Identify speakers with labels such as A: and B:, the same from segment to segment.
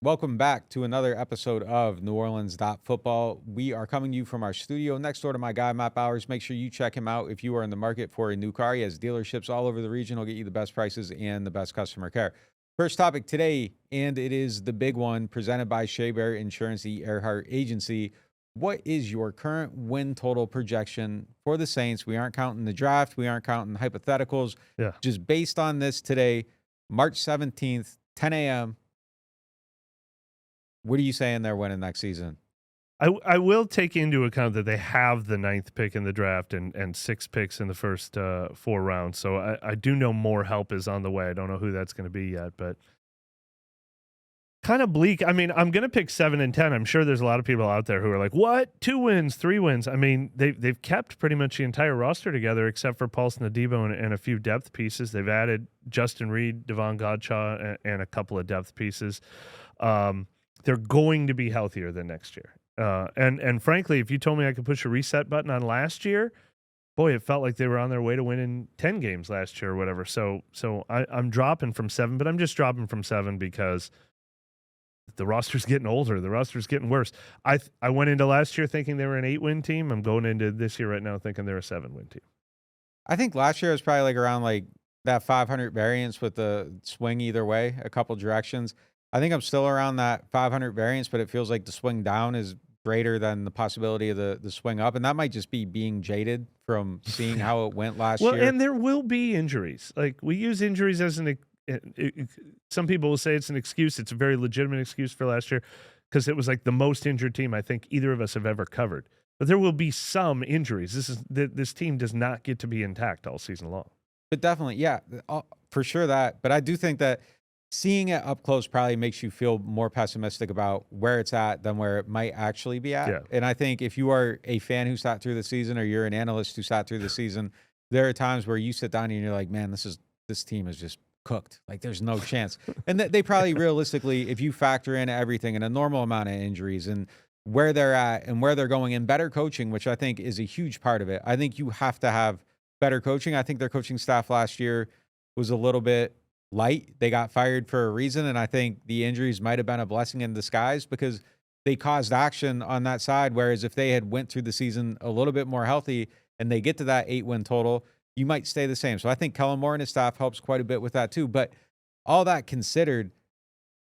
A: Welcome back to another episode of NewOrleans.Football. We are coming to you from our studio next door to my guy, Matt Bowers. Make sure you check him out if you are in the market for a new car. He has dealerships all over the region. He'll get you the best prices and the best customer care. First topic today, and it is the big one, presented by Shea Bear Insurance, the Earhart Agency. What is your current win total projection for the Saints? We aren't counting the draft. We aren't counting hypotheticals.
B: Yeah.
A: Just based on this today, March 17th, 10 a.m., what are you saying they're winning next season?
B: I will take into account that they have the 9th pick in the draft and 6 picks in the first 4 rounds. So I do know more help is on the way. I don't know who that's going to be yet, but kind of bleak. I mean, I'm going to pick 7 and 10. I'm sure there's a lot of people out there who are like, what? 2 wins, 3 wins. I mean, they've kept pretty much the entire roster together except for Paulson Adebo and a few depth pieces. They've added Justin Reid, Devon Godshaw, and a couple of depth pieces. They're going to be healthier than next year. And frankly, if you told me I could push a reset button on last year, boy, it felt like they were on their way to winning 10 games last year or whatever. So I'm dropping from 7, but I'm just dropping from 7 because the roster's getting older. The roster's getting worse. I went into last year thinking they were an 8-win team. I'm going into this year right now thinking they're a 7-win team.
A: I think last year was probably like around like that 500 variance with the swing either way, a couple directions. I think I'm still around that 500 variance, but it feels like the swing down is greater than the possibility of the swing up. And that might just be being jaded from seeing how it went last year.
B: Well, and there will be injuries. Like, we use injuries as some people will say it's an excuse. It's a very legitimate excuse for last year because it was like the most injured team I think either of us have ever covered. But there will be some injuries. This team does not get to be intact all season long.
A: But definitely, yeah, for sure that. But I do think that seeing it up close probably makes you feel more pessimistic about where it's at than where it might actually be at.
B: Yeah.
A: And I think if you are a fan who sat through the season or you're an analyst who sat through the season, there are times where you sit down and you're like, man, this team is just cooked. Like, there's no chance. And they probably realistically, if you factor in everything and a normal amount of injuries and where they're at and where they're going and better coaching, which I think is a huge part of it. I think you have to have better coaching. I think their coaching staff last year was a little bit light. They got fired for a reason, and I think the injuries might have been a blessing in disguise because they caused action on that side, whereas if they had went through the season a little bit more healthy and they get to that 8-win total, you might stay the same. So I think Kellen Moore and his staff helps quite a bit with that too. But all that considered,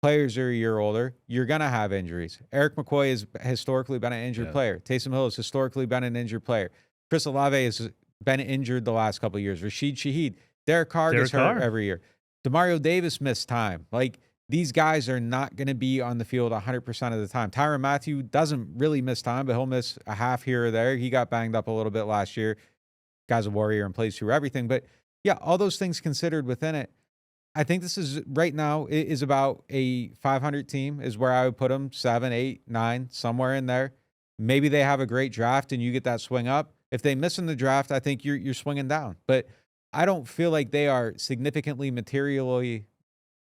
A: players are a year older. You're going to have injuries. Eric McCoy has historically been an injured player. Taysom Hill has historically been an injured player. Chris Olave has been injured the last couple of years. Rashid Shaheed. Derek Carr gets hurt every year. Demario Davis missed time. Like, these guys are not going to be on the field 100% of the time. Tyrann Mathieu doesn't really miss time, but he'll miss a half here or there. He got banged up a little bit last year. Guy's a warrior and plays through everything. But, yeah, all those things considered within it, I think this is right now is about a 500 team is where I would put them, 7, 8, 9, somewhere in there. Maybe they have a great draft and you get that swing up. If they miss in the draft, I think you're swinging down. But I don't feel like they are significantly materially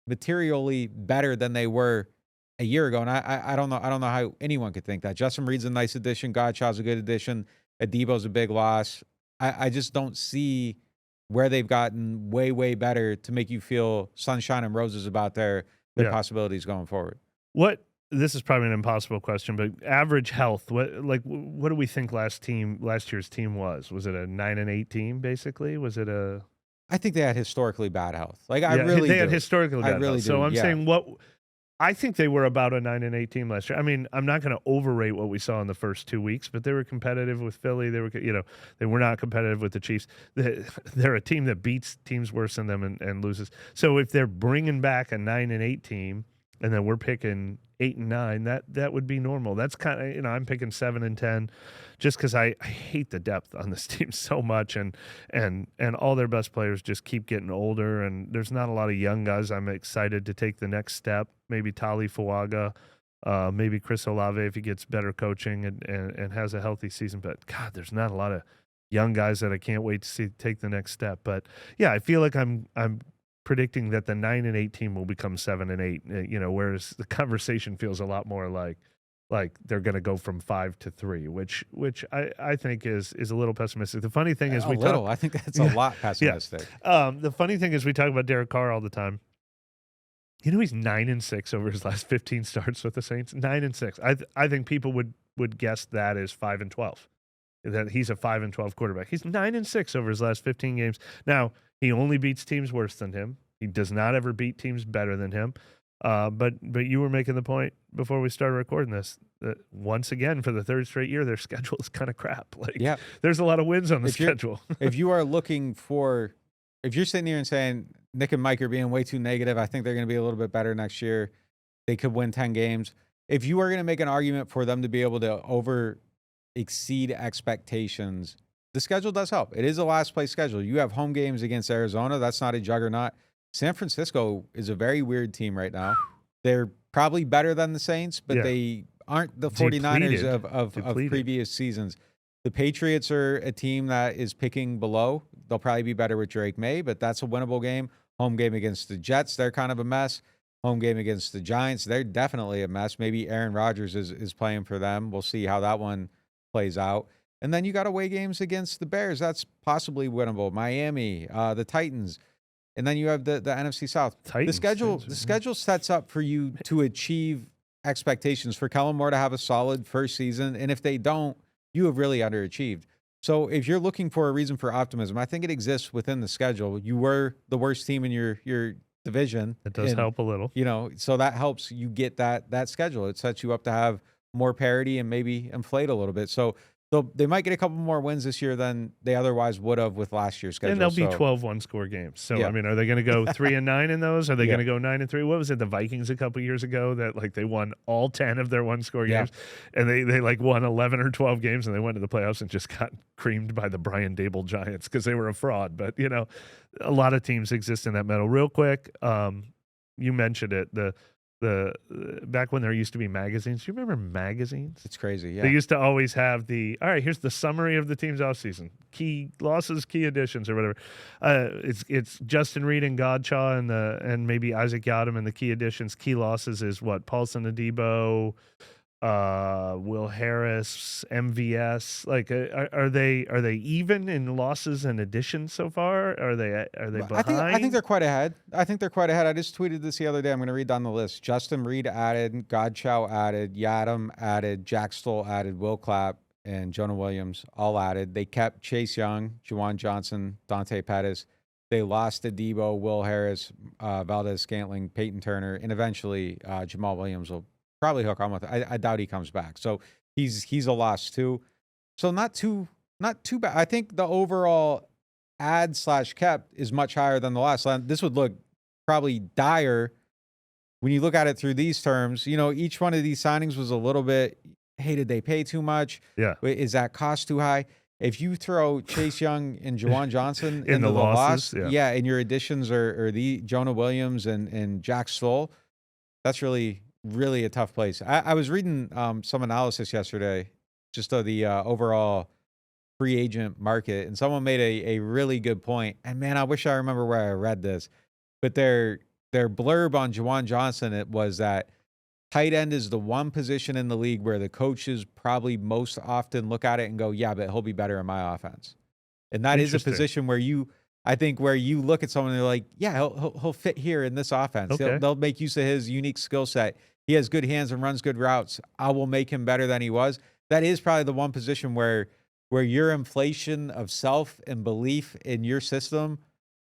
A: better than they were a year ago. And I don't know how anyone could think that. Justin Reid's a nice addition. Godshaw's a good addition. Adebo's a big loss. I just don't see where they've gotten way, way better to make you feel sunshine and roses about their possibilities going forward.
B: This is probably an impossible question, but average health, what do we think last year's team was? Was it a 9-8 team, basically? Was it a...
A: I think they had historically bad health. Like,
B: they had historically bad health.
A: Really
B: so I'm saying I think they were about a 9-8 team last year. I mean, I'm not going to overrate what we saw in the first 2 weeks, but they were competitive with Philly. They were not competitive with the Chiefs. They're a team that beats teams worse than them and loses. So if they're bringing back a 9-8 team, and then we're picking 8 and 9, that would be normal. That's kind of, I'm picking 7 and 10 just because I hate the depth on this team so much, and all their best players just keep getting older, and there's not a lot of young guys I'm excited to take the next step. Maybe Tali Fuaga, maybe Chris Olave if he gets better coaching and has a healthy season. But God, there's not a lot of young guys that I can't wait to see take the next step. But yeah, I feel like I'm predicting that the 9-8 team will become 7-8, whereas the conversation feels a lot more like they're going to go from 5 to 3, which I think is a little pessimistic. The funny thing is
A: I think that's a lot pessimistic.
B: The funny thing is we talk about Derek Carr all the time. You know, he's 9-6 over his last 15 starts with the Saints. 9-6. I think people would guess that is 5-12. That he's a 5-12 quarterback. He's 9-6 over his last 15 games. Now, he only beats teams worse than him. He does not ever beat teams better than him. But you were making the point before we started recording this that once again for the third straight year, their schedule is kind of crap. Like,
A: Yeah.
B: there's a lot of wins on the
A: If
B: schedule.
A: If you are looking for, if you're sitting here and saying Nick and Mike are being way too negative, I think they're going to be a little bit better next year. They could win 10 games. If you are going to make an argument for them to be able to exceed expectations, the schedule does help. It is a last place schedule. You have home games against Arizona. That's not a juggernaut. San Francisco is a very weird team right now. They're probably better than the Saints, but they aren't the 49ers of previous seasons. The Patriots are a team that is picking below. They'll probably be better with Drake May, but that's a winnable game. Home game against the Jets, they're kind of a mess. Home game against the Giants, they're definitely a mess. Maybe Aaron Rodgers is playing for them. We'll see how that one plays out. And then you got away games against the Bears. That's possibly winnable. Miami, the Titans. And then you have the NFC South.
B: Titans,
A: the schedule sets up for you to achieve expectations, for Kellen Moore to have a solid first season. And if they don't, you have really underachieved. So if you're looking for a reason for optimism, I think it exists within the schedule. You were the worst team in your division.
B: It does help a little.
A: You know, so that helps you get that schedule. It sets you up to have more parity and maybe inflate a little bit. So they might get a couple more wins this year than they otherwise would have with last year's schedule.
B: And they'll be 12 one-score games. So,
A: yeah.
B: I mean, are they going to go 3-9 in those? Are they going to go 9-3? What was it, the Vikings a couple years ago that, like, they won all 10 of their one-score games? And they like, won 11 or 12 games, and they went to the playoffs and just got creamed by the Brian Dable Giants because they were a fraud. But, you know, a lot of teams exist in that middle. Real quick, you mentioned it, the back when there used to be magazines. Do you remember magazines?
A: It's crazy, yeah.
B: They used to always have all right, here's the summary of the team's offseason. Key losses, key additions, or whatever. It's Justin Reid and Godchaw and maybe Isaac Yadam and the key additions. Key losses is what? Paulson Adebo, Will Harris, MVS. Like, are they even in losses and additions so far? Are they behind?
A: I think they're quite ahead. I just tweeted this the other day. I'm going to read down the list. Justin Reid added, Godchow added, Yadam added, Jack Stoll added, Will Clapp and Jonah Williams all added. They kept Chase Young, Juwan Johnson, Dante Pettis. They lost Adebo, Will Harris, Valdez Scantling, Peyton Turner, and eventually Jamal Williams will probably hook on with it. I doubt he comes back. So he's a loss too. So not too bad. I think the overall add/kept is much higher than the last. This would look probably dire when you look at it through these terms. You know, each one of these signings was a little bit, hey, did they pay too much?
B: Yeah.
A: Is that cost too high? If you throw Chase Young and Juwan Johnson
B: in
A: into the
B: losses,
A: loss, and your additions are the Jonah Williams and Jack Stoll, that's really a tough place. I was reading some analysis yesterday just of the overall free agent market, and someone made a really good point. And man, I wish I remember where I read this, but their blurb on Juwan Johnson, it was that tight end is the one position in the league where the coaches probably most often look at it and go, yeah, but he'll be better in my offense. And that is a position where you look at someone and they're like, yeah, he'll fit here in this offense.
B: Okay.
A: They'll make use of his unique skill set. He has good hands and runs good routes. I will make him better than he was. That is probably the one position where your inflation of self and belief in your system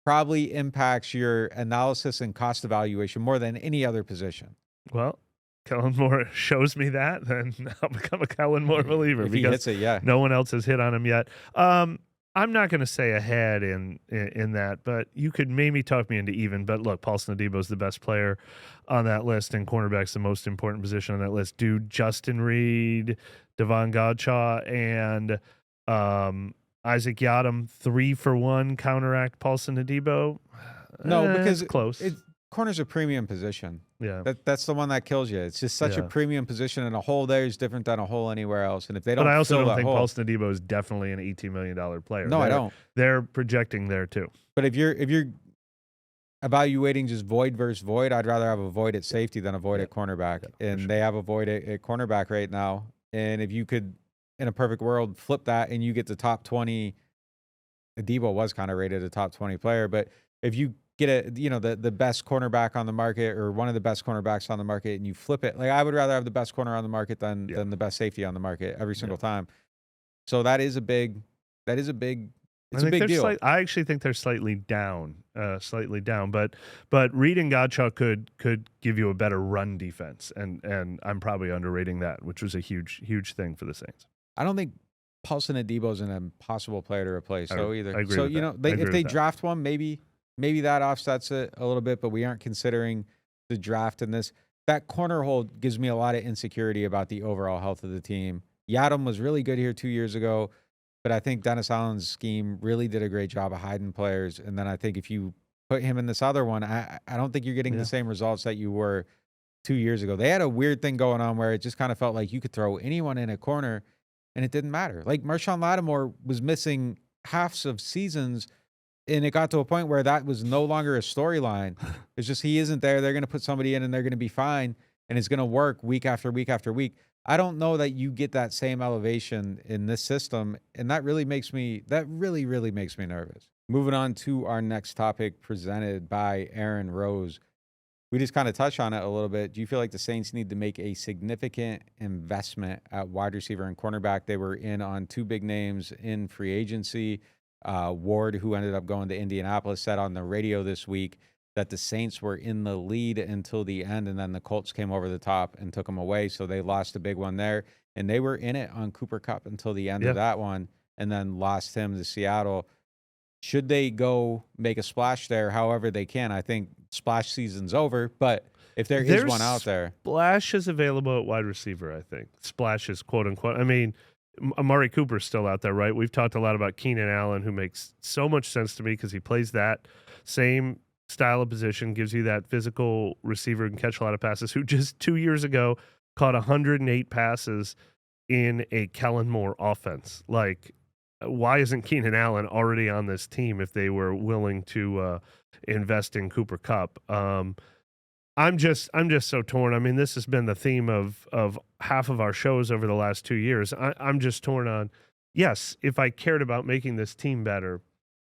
A: probably impacts your analysis and cost evaluation more than any other position.
B: Well, Kellen Moore shows me that, then I'll become a Kellen Moore believer
A: if he
B: because
A: hits it, yeah.
B: No one else has hit on him yet. I'm not going to say ahead in that, but you could maybe talk me into even. But look, Paulson Adebo is the best player on that list, and cornerback's the most important position on that list. Do Justin Reid, Devon Godchaw, and Isaac Yadam 3-for-1 counteract Paulson Adebo?
A: No, because
B: it's close.
A: Corner's a premium position.
B: Yeah,
A: that's the one that kills you. It's just such a premium position, and a hole there is different than a hole anywhere else. And if they don't,
B: but I also don't think
A: hole,
B: Paulson Adebo is definitely an $18 million player.
A: No, I don't.
B: They're projecting there too.
A: But if you're evaluating just void versus void, I'd rather have a void at safety than a void at cornerback. And they have a void at cornerback right now. And if you could, in a perfect world, flip that and you get the top 20, Adebo was kind of rated a top 20 player, but if you get the best cornerback on the market or one of the best cornerbacks on the market and you flip it. Like I would rather have the best corner on the market than the best safety on the market every single time. So that is a big it's a big deal.
B: I actually think they're slightly down. But Reid and Godchaux could give you a better run defense, and I'm probably underrating that, which was a huge thing for the Saints.
A: I don't think Paulson Adebo is an impossible player to replace. So either.
B: I agree
A: So
B: with that.
A: if they draft one, maybe that offsets it a little bit, but we aren't considering the draft in this. That corner hold gives me a lot of insecurity about the overall health of the team. Yadam was really good here 2 years ago, but I think Dennis Allen's scheme really did a great job of hiding players. And then I think if you put him in this other one, I don't think you're getting the same results that you were 2 years ago. They had a weird thing going on where it just kind of felt like you could throw anyone in a corner and it didn't matter. Like Marshawn Lattimore was missing halves of seasons, and it got to a point where that was no longer a storyline. It's just he isn't there. They're going to put somebody in and they're going to be fine, and it's going to work week after week after week. I don't know that you get that same elevation in this system, and that really makes me nervous. Moving on to our next topic presented by Aaron Rose. We just kind of touched on it a little bit. Do you feel like the Saints need to make a significant investment at wide receiver and cornerback? They were in on two big names in free agency. Ward, who ended up going to Indianapolis, said on the radio this week that the Saints were in the lead until the end, and then the Colts came over the top and took them away, so they lost a big one there. And they were in it on Cooper Kupp until the end of that one, and then lost him to Seattle. Should they go make a splash there however they can? I think splash season's over, but if there's one out there.
B: Splash is available at wide receiver, I think. Splash is quote-unquote. I mean, Amari Cooper's still out there, right? We've talked a lot about Keenan Allen, who makes so much sense to me because he plays that same style of position, gives you that physical receiver who can catch a lot of passes, who just 2 years ago caught 108 passes in a Kellen Moore offense. Like, why isn't Keenan Allen already on this team if they were willing to invest in Cooper Kupp? I'm just so torn. I mean, this has been the theme of half of our shows over the last 2 years. I'm just torn on. Yes, if I cared about making this team better,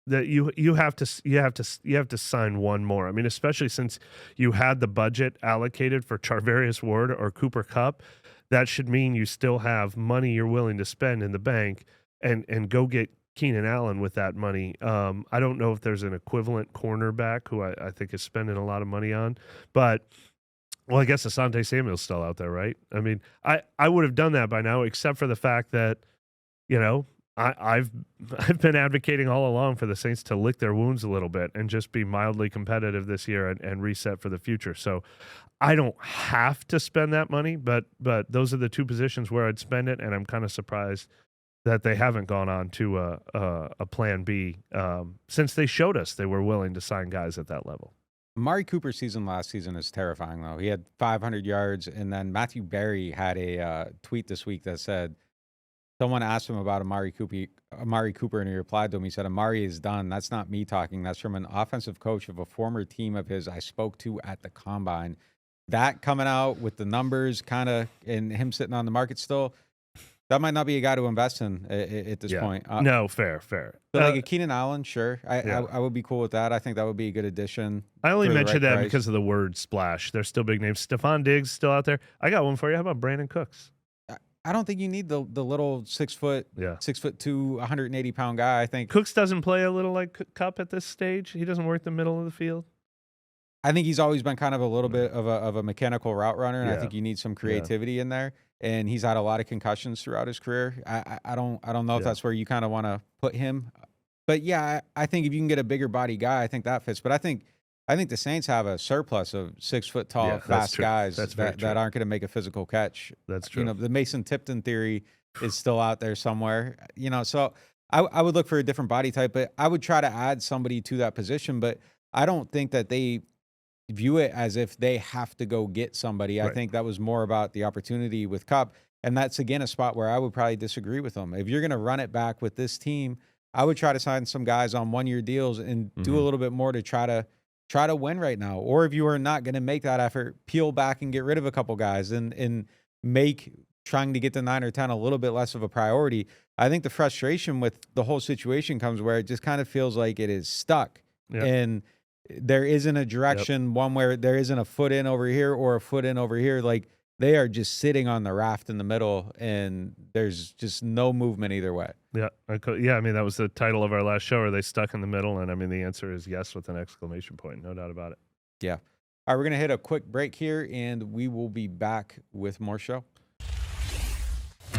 B: that you have to sign one more. I mean, especially since you had the budget allocated for Charvarius Ward or Cooper Kupp, that should mean you still have money you're willing to spend in the bank and go get Keenan Allen with that money. I don't know if there's an equivalent cornerback who I think is spending a lot of money on, but I guess Asante Samuel's still out there, right? I mean, I would have done that by now, except for the fact that, I've been advocating all along for the Saints to lick their wounds a little bit and just be mildly competitive this year and reset for the future. So I don't have to spend that money, but those are the two positions where I'd spend it, and I'm kind of surprised that they haven't gone on to a plan B since they showed us they were willing to sign guys at that level.
A: Amari Cooper's season last season is terrifying, though. He had 500 yards, and then Matthew Berry had a tweet this week that said, someone asked him about Amari Cooper, and he replied to him. He said, "Amari is done. That's not me talking. That's from an offensive coach of a former team of his I spoke to at the Combine." That coming out with the numbers kind of and him sitting on the market still, that might not be a guy to invest in at this point.
B: No, fair.
A: But like a Keenan Allen, sure. I would be cool with that. I think that would be a good addition.
B: I only mentioned that because of the word splash. They're still big names. Stephon Diggs still out there. I got one for you. How about Brandon Cooks?
A: I don't think you need the little 6'2", 180-pound guy. I think
B: Cooks doesn't play a little like Kupp at this stage. He doesn't work the middle of the field.
A: I think he's always been kind of a little bit of a mechanical route runner, and I think you need some creativity in there. And he's had a lot of concussions throughout his career. I don't know if that's where you kind of want to put him. But yeah, I think if you can get a bigger body guy, I think that fits. But I think the Saints have a surplus of 6 foot tall, fast guys that aren't going to make a physical catch.
B: That's true.
A: The Mason Tipton theory is still out there somewhere. So I would look for a different body type, but I would try to add somebody to that position. But I don't think that they view it as if they have to go get somebody. Right. I think that was more about the opportunity with Kupp. And that's, again, a spot where I would probably disagree with them. If you're going to run it back with this team, I would try to sign some guys on one-year deals and do a little bit more to try to win right now. Or if you are not going to make that effort, peel back and get rid of a couple guys and make trying to get to 9 or 10 a little bit less of a priority. I think the frustration with the whole situation comes where it just kind of feels like it is stuck.
B: Yeah.
A: And There isn't a direction one where there isn't a foot in over here or a foot in over here. Like, they are just sitting on the raft in the middle, and there's just no movement either way.
B: Yeah. I mean, that was the title of our last show. Are they stuck in the middle? And I mean, the answer is yes with an exclamation point. No doubt about it.
A: Yeah. All right, we're going to hit a quick break here, and we will be back with more show.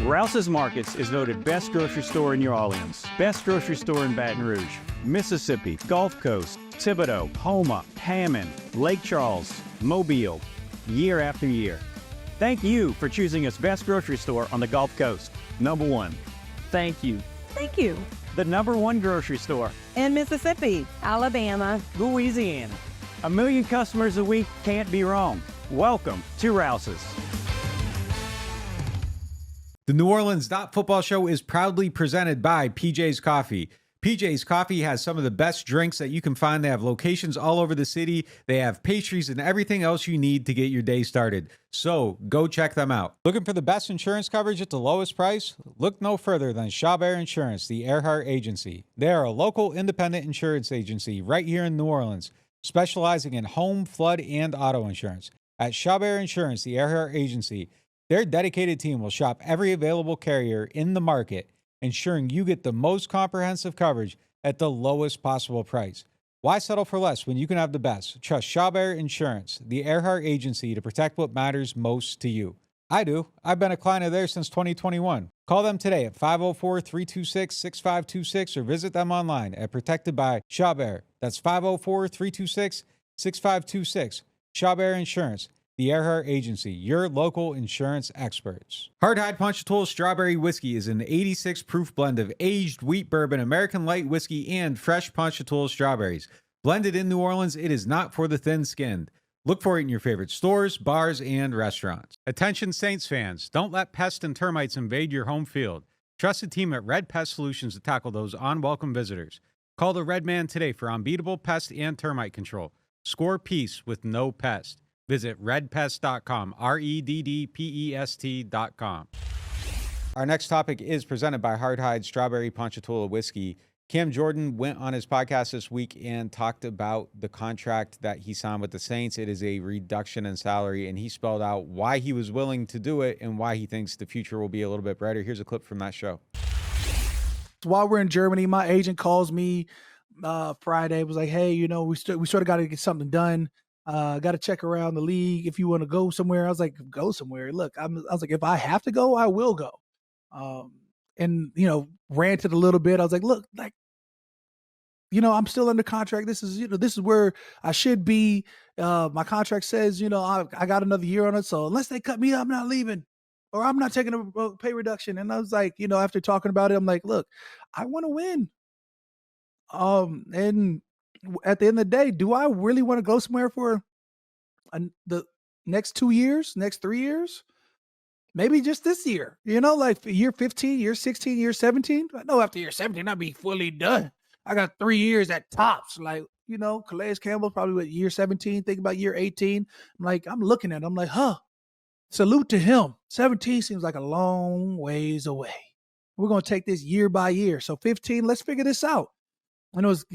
C: Rouse's Markets is voted best grocery store in New Orleans, best grocery store in Baton Rouge, Mississippi, Gulf Coast, Thibodaux, Houma, Hammond, Lake Charles, Mobile, year after year. Thank you for choosing us best grocery store on the Gulf Coast. Number one. Thank you.
D: Thank you.
C: The number one grocery store
D: In Mississippi, Alabama,
C: Louisiana. 1 million customers a week can't be wrong. Welcome to Rouse's.
A: The NewOrleans.Football show is proudly presented by PJ's Coffee. PJ's Coffee has some of the best drinks that you can find. They have locations all over the city. They have pastries and everything else you need to get your day started. So go check them out. Looking for the best insurance coverage at the lowest price? Look no further than Chabert Insurance, the Earhart Agency. They are a local independent insurance agency right here in New Orleans, specializing in home, flood, and auto insurance. At Chabert Insurance, the Earhart Agency, their dedicated team will shop every available carrier in the market, ensuring you get the most comprehensive coverage at the lowest possible price. Why settle for less when you can have the best? Trust Chabert Insurance, the Earhart Agency, to protect what matters most to you. I do. I've been a client of theirs since 2021. Call them today at 504-326-6526 or visit them online at Protected by Chabert. That's 504-326-6526. Chabert Insurance, the Earhart Agency, your local insurance experts. Hardhide Ponchatoula Strawberry Whiskey is an 86 proof blend of aged wheat bourbon, American light whiskey, and fresh Ponchatoula strawberries. Blended in New Orleans, it is not for the thin-skinned. Look for it in your favorite stores, bars, and restaurants. Attention Saints fans, don't let pests and termites invade your home field. Trust the team at Red Pest Solutions to tackle those unwelcome visitors. Call the Red Man today for unbeatable pest and termite control. Score peace with no pest. Visit redpest.com, REDDPEST.com. Our next topic is presented by Hardhide Strawberry Ponchatoula Whiskey. Cam Jordan went on his podcast this week and talked about the contract that he signed with the Saints. It is a reduction in salary, and he spelled out why he was willing to do it and why he thinks the future will be a little bit brighter. Here's a clip from that show.
E: While we're in Germany, my agent calls me Friday, was like, hey, we sort of got to get something done. Got to check around the league. If you want to go somewhere, I was like, go somewhere. Look, I was like, if I have to go, I will go. And ranted a little bit. I was like, look, like, I'm still under contract. This is where I should be. My contract says, I got another year on it. So unless they cut me, I'm not leaving, or I'm not taking a pay reduction. And I was like, after talking about it, I'm like, look, I want to win. And at the end of the day, do I really want to go somewhere for the next 2 years, next 3 years? Maybe just this year, like year 15, year 16, year 17. I know after year 17, I'll be fully done. I got 3 years at tops. Like, Calais Campbell probably with year 17, think about year 18. I'm looking at him, I'm like, salute to him. 17 seems like a long ways away. We're going to take this year by year. So 15, let's figure this out. I know it's,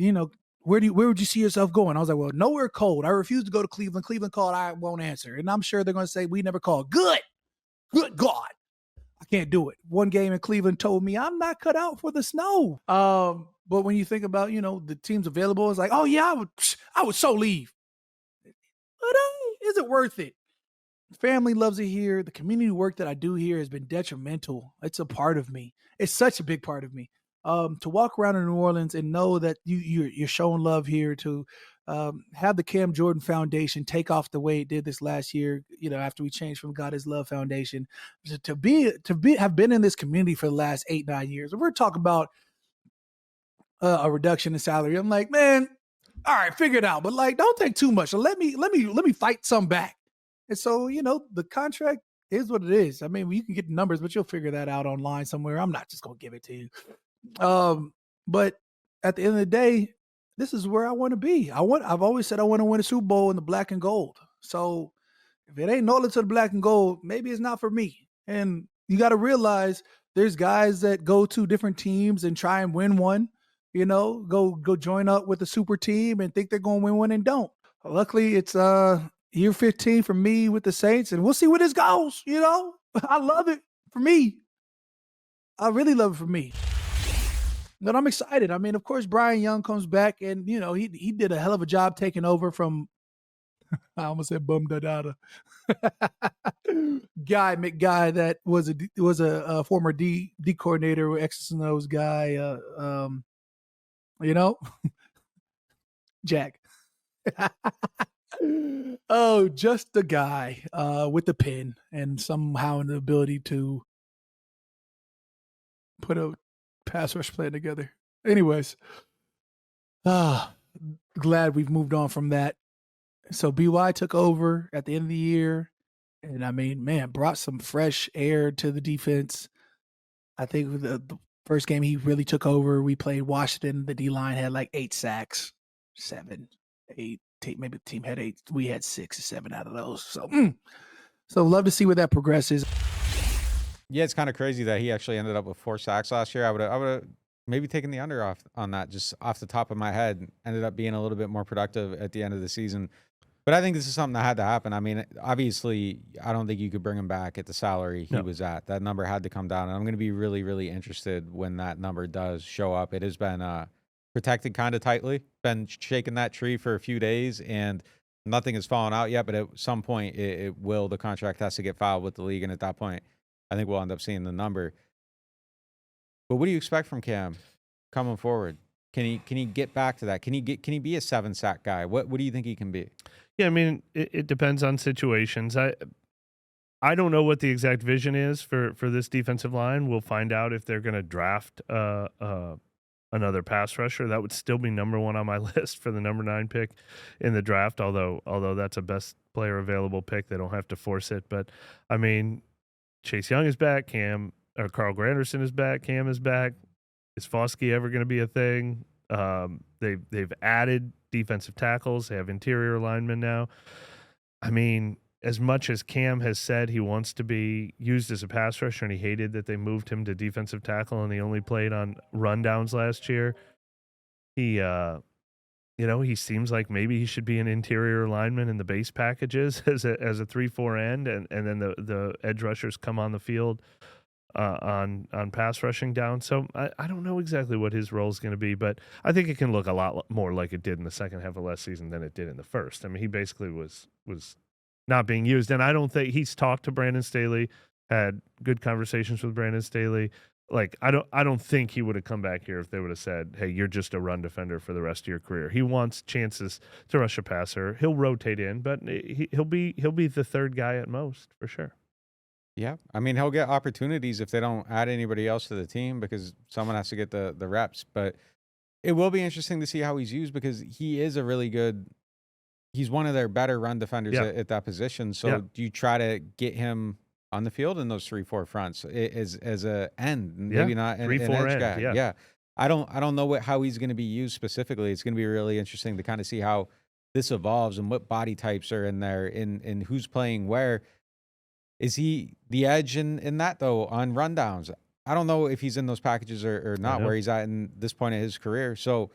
E: where would you see yourself going? I was like, well, nowhere cold. I refuse to go to Cleveland. Cleveland called, I won't answer. And I'm sure they're going to say, we never called. Good God. I can't do it. One game in Cleveland told me I'm not cut out for the snow. But when you think about, the teams available, it's like, oh yeah, I would so leave. But is it worth it? Family loves it here. The community work that I do here has been detrimental. It's a part of me. It's such a big part of me. To walk around in New Orleans and know that you're showing love here, to have the Cam Jordan Foundation take off the way it did this last year, after we changed from God Is Love Foundation, to have been in this community for the last 8-9 years. And we're talking about a reduction in salary. I'm like, man, all right, figure it out, but don't take too much. So let me fight some back. And so, the contract is what it is. I mean, you can get the numbers, but you'll figure that out online somewhere. I'm not just going to give it to you. But at the end of the day, this is where I want to be. I've always said I want to win a Super Bowl in the black and gold. So if it ain't Nolan to the black and gold, maybe it's not for me. And you got to realize there's guys that go to different teams and try and win one. go join up with the super team and think they're going to win one and don't. Luckily, it's year 15 for me with the Saints, and we'll see where this goes. I love it for me. I really love it for me. But I'm excited. I mean, of course, Brian Young comes back, and he did a hell of a job taking over from. I almost said Bum Dadada. Guy McGuy that was a former D coordinator, X's and O's guy. Jack. Oh, just the guy with the pen and somehow an ability to put a pass rush plan together. Anyways, glad we've moved on from that. So BY took over at the end of the year, and I mean, man, brought some fresh air to the defense. I think the first game he really took over, we played Washington. The D-line had like 8 sacks, 7, 8. Maybe the team had 8. We had 6 or 7 out of those. So love to see where that progresses.
A: Yeah, it's kind of crazy that he actually ended up with 4 sacks last year. I would have maybe taken the under off on that, just off the top of my head. Ended up being a little bit more productive at the end of the season. But I think this is something that had to happen. I mean, obviously, I don't think you could bring him back at the salary he was at. That number had to come down. And I'm going to be really, really interested when that number does show up. It has been protected kind of tightly, been shaking that tree for a few days, and nothing has fallen out yet. But at some point, it will. The contract has to get filed with the league. And at that point, I think we'll end up seeing the number. But what do you expect from Cam coming forward? Can he get back to that? Can he be a 7-sack guy? What do you think he can be?
B: Yeah, I mean, it depends on situations. I don't know what the exact vision is for this defensive line. We'll find out if they're going to draft another pass rusher. That would still be number 1 on my list for the number 9 pick in the draft, although that's a best player available pick. They don't have to force it. But, I mean, Chase Young is back. Carl Granderson is back. Cam is back. Is Foskey ever going to be a thing? They've added defensive tackles. They have interior linemen now. I mean, as much as Cam has said he wants to be used as a pass rusher and he hated that they moved him to defensive tackle and he only played on rundowns last year, he seems like maybe he should be an interior lineman in the base packages as a 3-4 end, and then the edge rushers come on the field on pass rushing down. So I don't know exactly what his role is going to be, but I think it can look a lot more like it did in the second half of last season than it did in the first. I mean, he basically was not being used, and I don't think he's talked to Brandon Staley, had good conversations with Brandon Staley. Like, I don't think he would have come back here if they would have said, "Hey, you're just a run defender for the rest of your career." He wants chances to rush a passer. He'll rotate in, but he'll be the third guy at most for sure.
A: Yeah, I mean, he'll get opportunities if they don't add anybody else to the team because someone has to get the reps. But it will be interesting to see how he's used because he is a really good – he's one of their better run defenders at that position. So do you try to get him on the field in those 3-4 fronts as a end, maybe not an edge guy? Yeah. I don't know how he's going to be used specifically. It's going to be really interesting to kind of see how this evolves and what body types are in there and who's playing where. Is he the edge in that, though, on rundowns? I don't know if he's in those packages or not, where he's at in this point of his career. So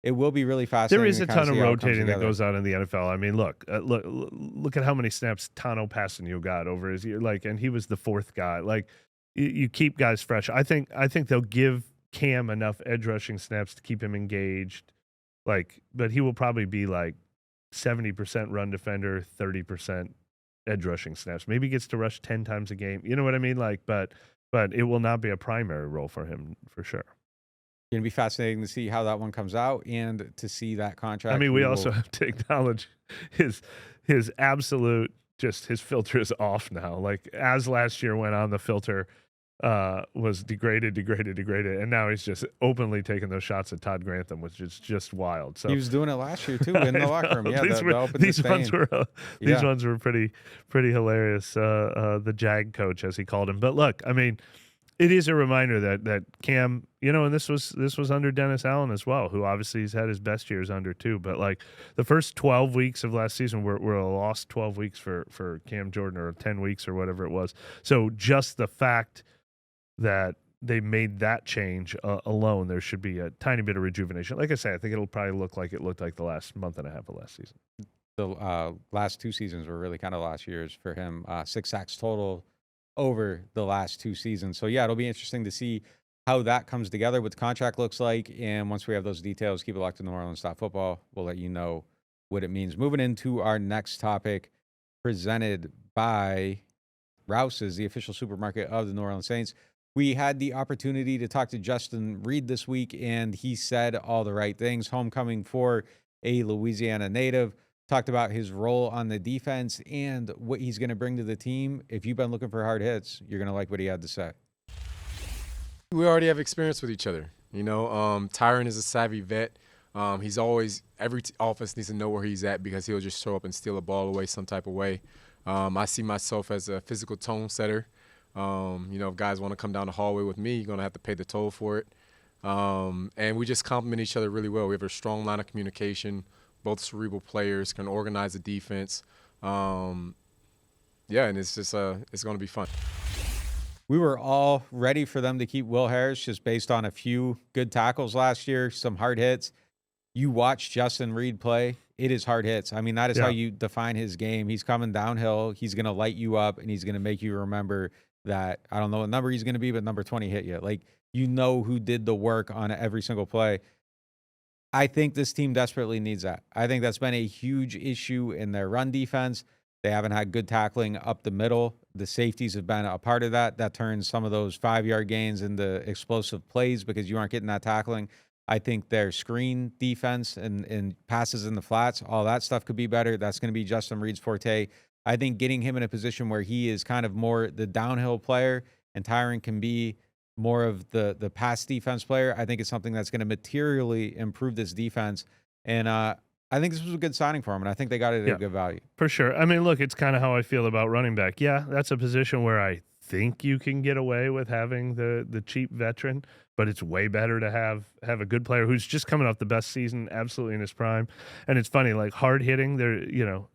A: it will be really fascinating.
B: There is a ton of rotating that goes on in the NFL. I mean, look at how many snaps Tano Passanio got over his year. And he was the 4th guy. Like, you keep guys fresh. I think they'll give Cam enough edge rushing snaps to keep him engaged. But he will probably be 70% run defender, 30% edge rushing snaps. Maybe he gets to rush 10 times a game. You know what I mean? But it will not be a primary role for him for sure.
A: It's going to be fascinating to see how that one comes out and to see that contract.
B: I mean, we also have to acknowledge his absolute, just his filter is off now. As last year went on, the filter was degraded, and now he's just openly taking those shots at Todd Grantham, which is just wild. So
A: he was doing it last year too in the locker room. Yeah,
B: these ones were pretty hilarious. The Jag coach, as he called him. But look, I mean, it is a reminder that Cam, and this was under Dennis Allen as well, who obviously he's had his best years under too. But the first 12 weeks of last season were a lost 12 weeks for Cam Jordan, or 10 weeks or whatever it was. So just the fact that they made that change alone, there should be a tiny bit of rejuvenation. Like I say, I think it'll probably look like it looked like the last month and a half of last season.
A: The last 2 seasons were really kind of last year's for him. 6 sacks total over the last 2 seasons. So, yeah, it'll be interesting to see how that comes together, what the contract looks like. And once we have those details, keep it locked to NewOrleans.Football. We'll let you know what it means. Moving into our next topic, presented by Rouse's, the official supermarket of the New Orleans Saints. We had the opportunity to talk to Justin Reid this week, and he said all the right things. Homecoming for a Louisiana native. Talked about his role on the defense and what he's going to bring to the team. If you've been looking for hard hits, you're going to like what he had to say.
F: We already have experience with each other. Tyron is a savvy vet. He's always, every offense needs to know where he's at because he'll just show up and steal a ball away some type of way. I see myself as a physical tone setter. If guys want to come down the hallway with me, you're going to have to pay the toll for it. And we just complement each other really well. We have a strong line of communication. Both cerebral players can organize the defense. And it's just it's going to be fun.
A: We were all ready for them to keep Will Harris just based on a few good tackles last year, some hard hits. You watch Justin Reid play, it is hard hits. I mean, that is how you define his game. He's coming downhill. He's going to light you up, and he's going to make you remember that, I don't know what number he's going to be, but number 20 hit you. Like, who did the work on every single play. I think this team desperately needs that. I think that's been a huge issue in their run defense. They haven't had good tackling up the middle. The safeties have been a part of that. That turns some of those 5-yard gains into explosive plays because you aren't getting that tackling. I think their screen defense and passes in the flats, all that stuff could be better. That's going to be Justin Reid's forte. I think getting him in a position where he is kind of more the downhill player and Tyron can be more of the pass defense player, I think it's something that's going to materially improve this defense. And I think this was a good signing for him, and I think they got it at a good value.
B: For sure. I mean, look, it's kind of how I feel about running back. Yeah, that's a position where I think you can get away with having the cheap veteran, but it's way better to have a good player who's just coming off the best season, absolutely in his prime. And it's funny, like hard hitting,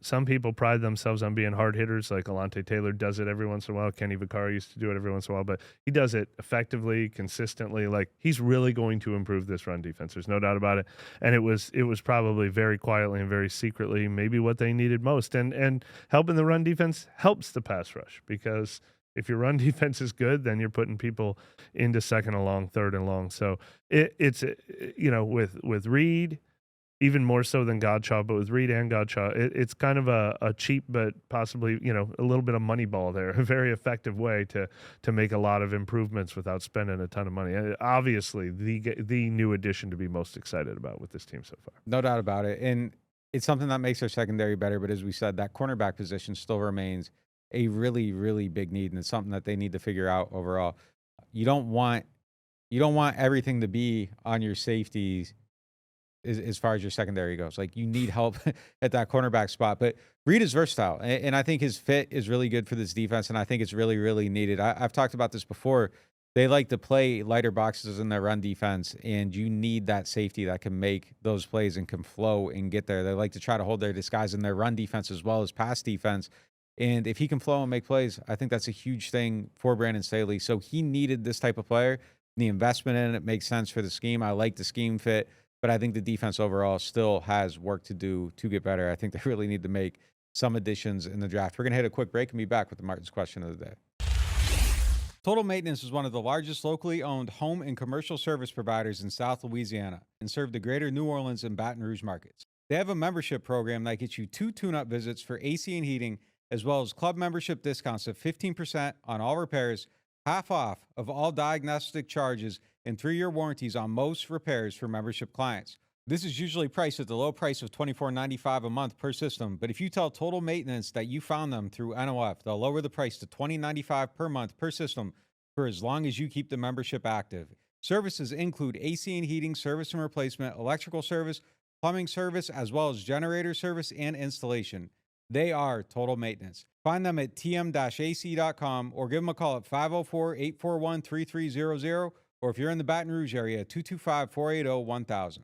B: some people pride themselves on being hard hitters, like Alontae Taylor does it every once in a while. Kenny Vaccaro used to do it every once in a while, but he does it effectively, consistently. Like, he's really going to improve this run defense. There's no doubt about it. And it was probably very quietly and very secretly maybe what they needed most. And helping the run defense helps the pass rush, because if your run defense is good, then you're putting people into second and long, third and long. So it's with Reid, even more so than Godchaux, but with Reid and Godchaux, it's kind of a cheap but possibly a little bit of money ball there, a very effective way to make a lot of improvements without spending a ton of money. And obviously, the new addition to be most excited about with this team so far.
A: No doubt about it. And it's something that makes their secondary better. But as we said, that cornerback position still remains a really, really big need, and it's something that they need to figure out overall. You don't want everything to be on your safeties as far as your secondary goes. Like, you need help at that cornerback spot. But Reid is versatile, and I think his fit is really good for this defense, and I think it's really, really needed. I've talked about this before. They like to play lighter boxes in their run defense, and you need that safety that can make those plays and can flow and get there. They like to try to hold their disguise in their run defense as well as pass defense. And if he can flow and make plays, I think that's a huge thing for Brandon Staley. So he needed this type of player. The investment in it makes sense for the scheme. I like the scheme fit, but I think the defense overall still has work to do to get better. I think they really need to make some additions in the draft. We're going to hit a quick break and be back with the Martin's question of the day. Total Maintenance is one of the largest locally owned home and commercial service providers in South Louisiana and serve the greater New Orleans and Baton Rouge markets. They have a membership program that gets you 2 tune-up visits for AC and heating, as well as club membership discounts of 15% on all repairs, half off of all diagnostic charges, and 3-year warranties on most repairs for membership clients. This is usually priced at the low price of $24.95 a month per system, but if you tell Total Maintenance that you found them through NOF, they'll lower the price to $20.95 per month per system for as long as you keep the membership active. Services include AC and heating service and replacement, electrical service, plumbing service, as well as generator service and installation. They are Total Maintenance. Find them at tm-ac.com or give them a call at 504-841-3300, or if you're in the Baton Rouge area, 225-480-1000.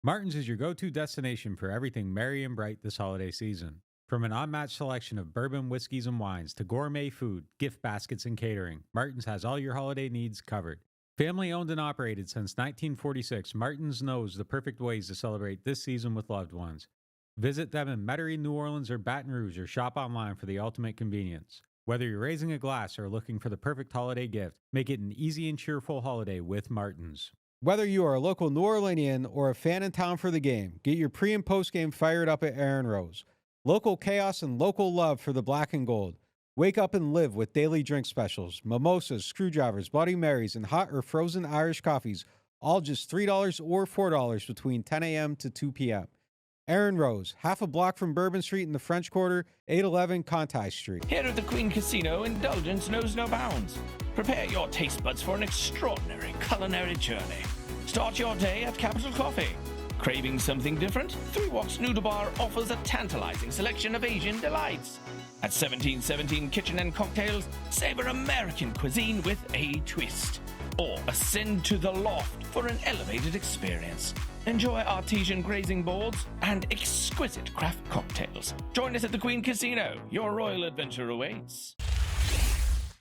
A: Martin's is your go-to destination for everything merry and bright this holiday season. From an unmatched selection of bourbon, whiskeys, and wines to gourmet food, gift baskets, and catering, Martin's has all your holiday needs covered. Family owned and operated since 1946, Martin's knows the perfect ways to celebrate this season with loved ones. Visit them in Metairie, New Orleans, or Baton Rouge, or shop online for the ultimate convenience. Whether you're raising a glass or looking for the perfect holiday gift, make it an easy and cheerful holiday with Martin's. Whether you are a local New Orleanian or a fan in town for the game, get your pre- and post-game fired up at Aaron Rose. Local chaos and local love for the black and gold. Wake up and live with daily drink specials, mimosas, screwdrivers, Bloody Marys, and hot or frozen Irish coffees, all just $3 or $4 between 10 a.m. to 2 p.m. Aaron Rose, half a block from Bourbon Street in the French Quarter, 811 Conti Street.
G: Here at the Queen Casino, indulgence knows no bounds. Prepare your taste buds for an extraordinary culinary journey. Start your day at Capital Coffee. Craving something different? Three Walks Noodle Bar offers a tantalizing selection of Asian delights. At 1717 Kitchen and Cocktails, savor American cuisine with a twist. Or ascend to the loft for an elevated experience. Enjoy artesian grazing boards and exquisite craft cocktails. Join us at the Queen Casino. Your royal adventure awaits.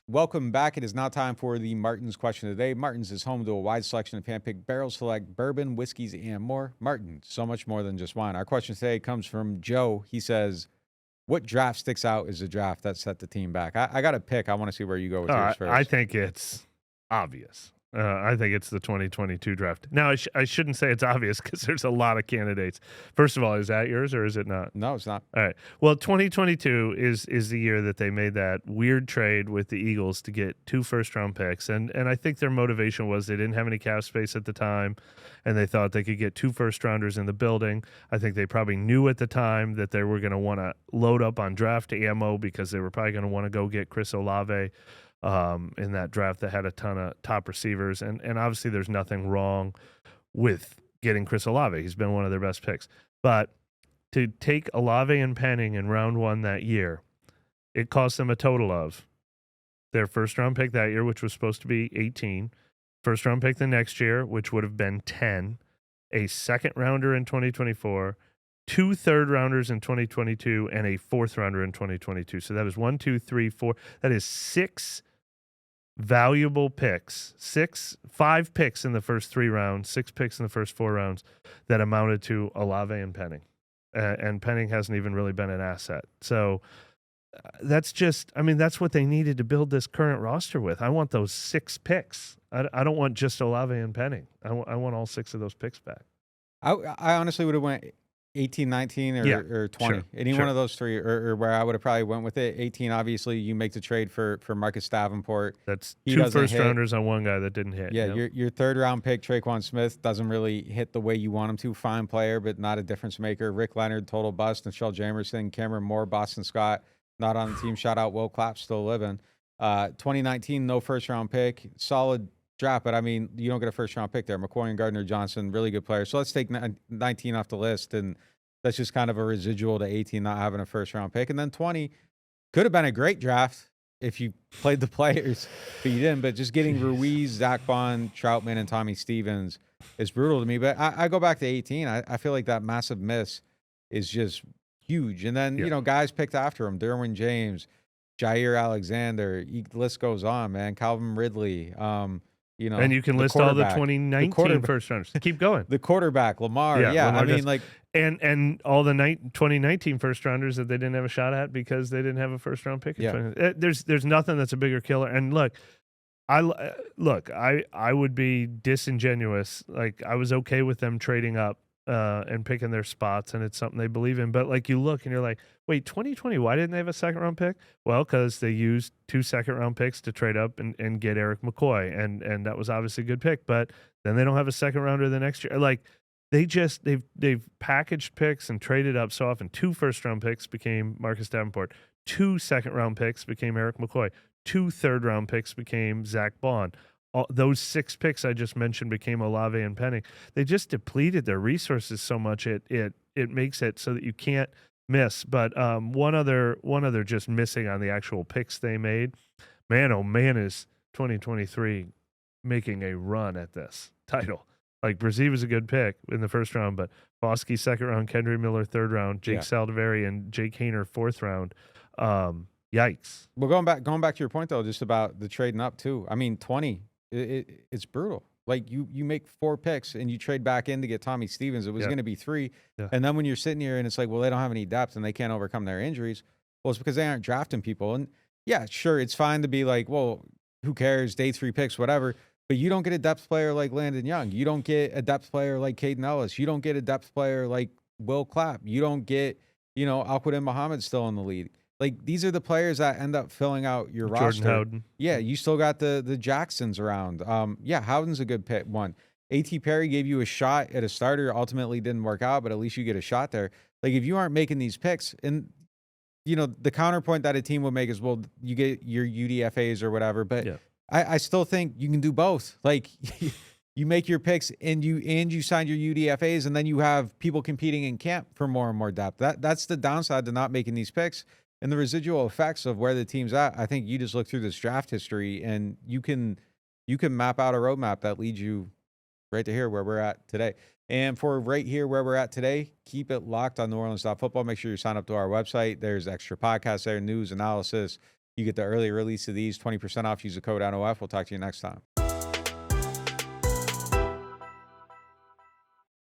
A: Welcome back. It is now time for the Martin's question of the day. Martin's is home to a wide selection of hand-picked barrel select bourbon, whiskeys, and more. Martin's, so much more than just wine. Our question today comes from Joe. He says, what draft sticks out as a draft that set the team back? I got to pick. I want to see where you go with yours first.
B: I think it's obvious. I think it's the 2022 draft. Now, I shouldn't say it's obvious because there's a lot of candidates. First of all, is that yours or is it not?
A: No, it's not.
B: All right. Well, 2022 is the year that they made that weird trade with the Eagles to get 2 first-round picks. And I think their motivation was they didn't have any cap space at the time, and they thought they could get 2 first-rounders in the building. I think they probably knew at the time that they were going to want to load up on draft ammo because they were probably going to want to go get Chris Olave in that draft that had a ton of top receivers. And obviously there's nothing wrong with getting Chris Olave. He's been one of their best picks. But to take Olave and Penning in round 1 that year, it cost them a total of their first-round pick that year, which was supposed to be 18, first-round pick the next year, which would have been 10, a second-rounder in 2024, 2 third-rounders in 2022, and a 4th-rounder in 2022. So that is 1, 2, 3, 4. That is 6 valuable picks, 5 picks in the first 3 rounds, 6 picks in the first 4 rounds that amounted to Olave and Penning. And Penning hasn't even really been an asset. So that's just, I mean, that's what they needed to build this current roster with. I want those 6 picks. I don't want just Olave and Penning. I want all 6 of those picks back.
A: I honestly would have went 18, 19, or 20.
B: Sure,
A: Any one of those 3, or where I would have probably went with it. 18, obviously, you make the trade for Marcus Davenport.
B: That's
A: He
B: 2
A: doesn't
B: first-rounders on one guy that didn't hit.
A: Yeah,
B: you know?
A: your third-round pick, Traquan Smith, doesn't really hit the way you want him to. Fine player, but not a difference maker. Rick Leonard, total bust. Michelle Jamerson, Cameron Moore, Boston Scott, not on the team. Shout out Will Clapp, still living. 2019, no first-round pick. Solid draft, but, I mean, you don't get a first-round pick there. McCoy and Gardner-Johnson, really good players. So let's take 19 off the list, and that's just kind of a residual to 18 not having a first-round pick. And then 20 could have been a great draft if you played the players, but you didn't. But just getting Ruiz, Zach Bond, Troutman, and Tommy Stevens is brutal to me. But I go back to 18. I feel like that massive miss is just huge. And then, you know, guys picked after him, Derwin James, Jair Alexander, the list goes on, man. Calvin Ridley, you know.
B: And you can list all the 2019 first-rounders. Keep going.
A: The quarterback, Lamar. Yeah,
B: Lamar
A: I mean, like.
B: And all the 2019 first-rounders that they didn't have a shot at because they didn't have a first-round pick.
A: Yeah.
B: There's nothing that's a bigger killer. And look, I would be disingenuous. Like, I was okay with them trading up and picking their spots, and it's something they believe in. But, like, you look and you're like, wait, 2020, why didn't they have a second-round pick? Well, because they used 2 second-round picks to trade up and get Eric McCoy, and that was obviously a good pick. But then they don't have a second-rounder the next year. Like, they've packaged picks and traded up so often. 2 first-round picks became Marcus Davenport. 2 second-round picks became Eric McCoy. 2 third-round picks became Zach Bond. Those 6 picks I just mentioned became Olave and Penning. They just depleted their resources so much it makes it so that you can't miss. But one other just missing on the actual picks they made. Man, oh man, is 2023 making a run at this title. Like, Brzee was a good pick in the first round, but Bosky 2nd round, Kendry Miller 3rd round, Jake Saldivari and Jake Haener 4th round. Yikes.
A: Well, going back to your point, though, just about the trading up, too. I mean, 20 it's brutal. Like you make 4 picks and you trade back in to get Tommy Stevens. It was going to be 3.
B: Yeah.
A: And then when you're sitting here and it's like, well, they don't have any depth and they can't overcome their injuries. Well, it's because they aren't drafting people. And yeah, sure, it's fine to be like, well, who cares? Day 3 picks, whatever. But you don't get a depth player like Landon Young. You don't get a depth player like Caden Ellis. You don't get a depth player like Will Clapp. You don't get, Alquadin Muhammad still in the league. Like, these are the players that end up filling out your roster.
B: Jordan Howden.
A: Yeah, you still got the Jacksons around. Yeah, Howden's a good pick one. A.T. Perry gave you a shot at a starter, ultimately didn't work out, but at least you get a shot there. Like, if you aren't making these picks, and, the counterpoint that a team would make is, well, you get your UDFAs or whatever, but I still think you can do both. Like, you make your picks and you sign your UDFAs, and then you have people competing in camp for more and more depth. That's the downside to not making these picks. And the residual effects of where the team's at, I think you just look through this draft history and you can map out a roadmap that leads you right to here where we're at today. And for right here where we're at today, keep it locked on NewOrleans.Football. Make sure you sign up to our website. There's extra podcasts there, news, analysis. You get the early release of these, 20% off. Use the code NOF. We'll talk to you next time.